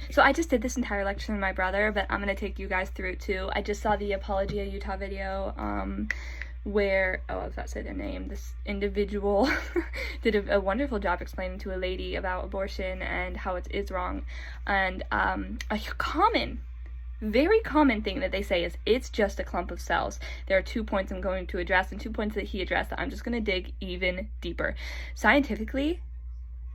So I just did this entire lecture with my brother, but I'm going to take you guys through it too. I just saw the Apologia Utah video where, I was about to say their name, this individual did a wonderful job explaining to a lady about abortion and how it is wrong. And a very common thing that they say is it's just a clump of cells. There are 2 points I'm going to address and 2 points that he addressed that I'm just going to dig even deeper. Scientifically,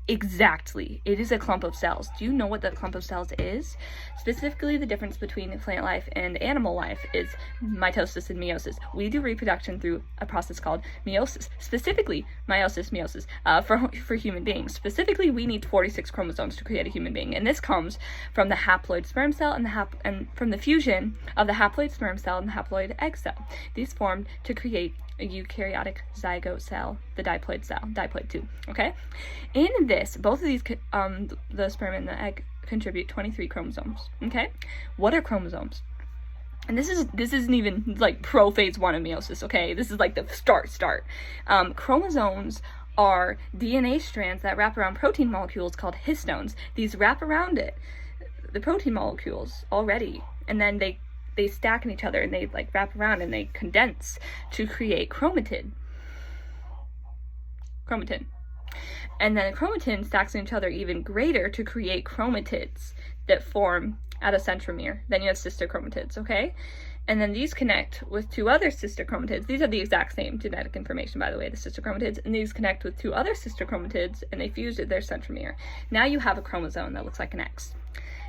exactly, it is a clump of cells. Do you know what the clump of cells is? Specifically, the difference between plant life and animal life is mitosis and meiosis. We do reproduction through a process called meiosis. Specifically, meiosis for human beings. Specifically, we need 46 chromosomes to create a human being, and this comes from the haploid sperm cell and from the fusion of the haploid sperm cell and the haploid egg cell. These formed to create a eukaryotic zygote cell, the diploid cell, diploid 2, okay? In this, both of these, the sperm and the egg contribute 23 chromosomes, okay? What are chromosomes? And this isn't even like pro-phase 1 of meiosis, okay? This is like the start. Chromosomes are DNA strands that wrap around protein molecules called histones. These wrap around the protein molecules already, and then they stack in each other and they like wrap around and they condense to create chromatin. And then a chromatin stacks in each other even greater to create chromatids that form at a centromere. Then you have sister chromatids, okay? And then these connect with 2 other sister chromatids. These are the exact same genetic information, by the way, the sister chromatids. And these connect with 2 other sister chromatids and they fuse at their centromere. Now you have a chromosome that looks like an X.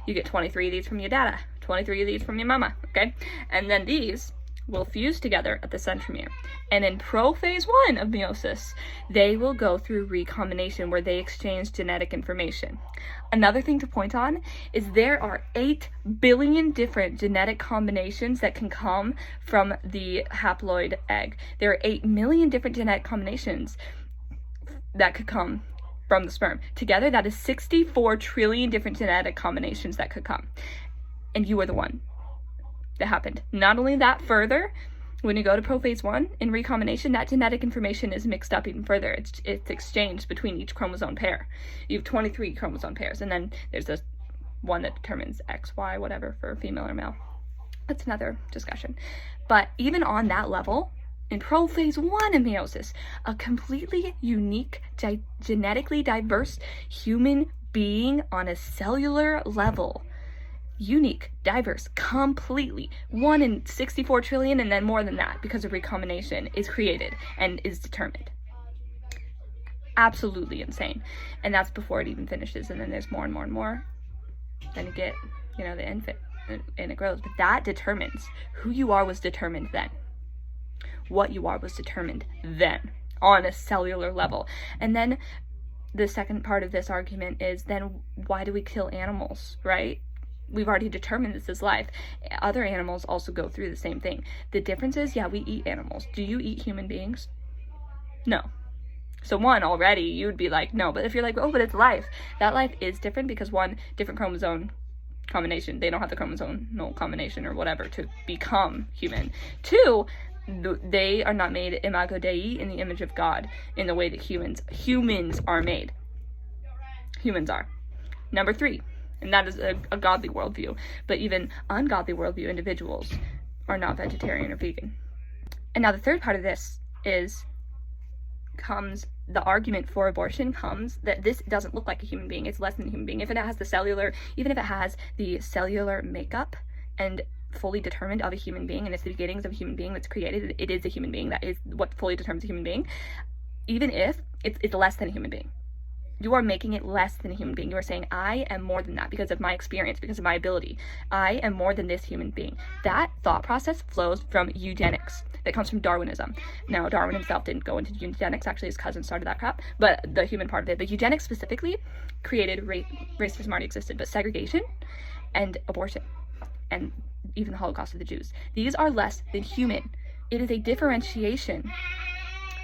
You get 23 of these from your dada, 23 of these from your mama, okay? And then these will fuse together at the centromere. And in prophase 1 of meiosis, they will go through recombination where they exchange genetic information. Another thing to point on is there are 8 billion different genetic combinations that can come from the haploid egg. There are 8 million different genetic combinations that could come from the sperm. Together, that is 64 trillion different genetic combinations that could come. And you are the one that happened. Not only that, further, when you go to prophase 1 in recombination, that genetic information is mixed up even further. It's exchanged between each chromosome pair. You have 23 chromosome pairs, and then there's this one that determines X, Y, whatever for female or male. That's another discussion. But even on that level, in prophase 1 of meiosis, a completely unique, genetically diverse human being on a cellular level. Unique, diverse, completely. 1 in 64 trillion and then more than that because of recombination is created and is determined. Absolutely insane. And that's before it even finishes. And then there's more and more and more. Then you get, the infant and it grows. But that determines who you are was determined then. What you are was determined then on a cellular level. And then the second part of this argument is then why do we kill animals, right? We've already determined this is life. Other animals also go through the same thing. The difference is, we eat animals. Do you eat human beings? No. So one, already, you'd be like, no. But if you're like, oh, but it's life. That life is different because 1, different chromosome combination. They don't have the chromosomal combination or whatever to become human. 2, they are not made imago Dei, in the image of God, in the way that humans are made. Humans are. Number 3, and that is a godly worldview, but even ungodly worldview individuals are not vegetarian or vegan. And now the third part of this the argument for abortion comes that this doesn't look like a human being, it's less than a human being. Even if it has the cellular makeup and fully determined of a human being, and it's the beginnings of a human being that's created, it is a human being, that is what fully determines a human being. Even if it's less than a human being, you are making it less than a human being. You are saying, I am more than that because of my experience, because of my ability. I am more than this human being. That thought process flows from eugenics. That comes from Darwinism. Now, Darwin himself didn't go into eugenics. Actually, his cousin started that crap. But the human part of it. But eugenics specifically created racism already existed, but segregation and abortion and even the Holocaust of the Jews. These are less than human. It is a differentiation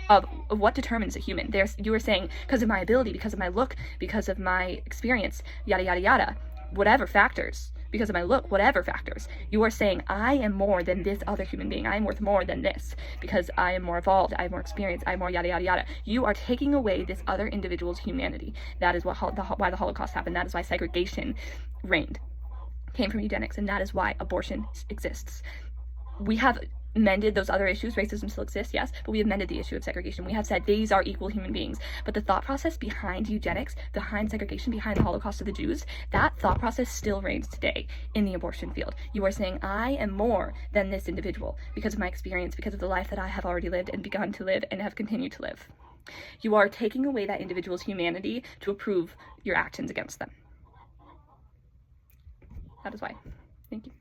of what determines a human. You were saying, because of my ability, because of my look, because of my experience, yada, yada, yada, whatever factors, because of my look, whatever factors. You are saying, I am more than this other human being. I am worth more than this because I am more evolved, I have more experience, I have more yada, yada, yada. You are taking away this other individual's humanity. That is why the Holocaust happened. That is why segregation reigned, came from eugenics, and that is why abortion exists. We have mended those other issues. Racism still exists, yes, but we have mended the issue of segregation. We have said these are equal human beings. But the thought process behind eugenics, behind segregation, behind the Holocaust of the Jews, that thought process still reigns today in the abortion field. You are saying, I am more than this individual because of my experience, because of the life that I have already lived and begun to live and have continued to live. You are taking away that individual's humanity to approve your actions against them. That is why. Thank you.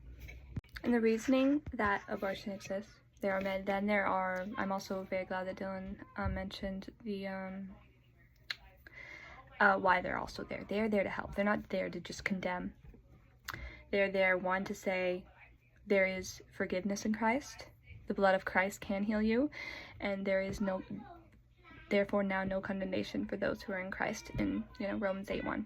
And the reasoning that abortion exists, there are I'm also very glad that Dylan mentioned the why they're also there. They're there to help. They're not there to just condemn. They're there, one, to say there is forgiveness in Christ. The blood of Christ can heal you, and there is therefore now no condemnation for those who are in Christ in Romans 8:1.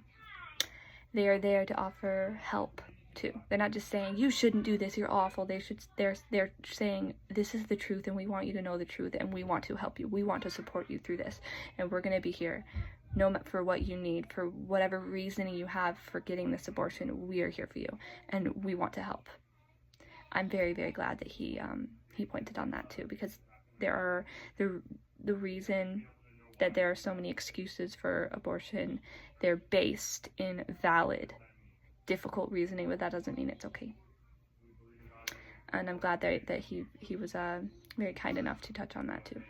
They are there to offer help too. They're not just saying you shouldn't do this, you're awful. They're saying this is the truth and we want you to know the truth and we want to help you. We want to support you through this, and we're going to be here for what you need, for whatever reasoning you have for getting this abortion. We are here for you and we want to help. I'm very, very glad that he pointed on that too, because there are the reason that there are so many excuses for abortion, they're based in valid, difficult reasoning, but that doesn't mean it's okay. And I'm glad that he was very kind enough to touch on that too.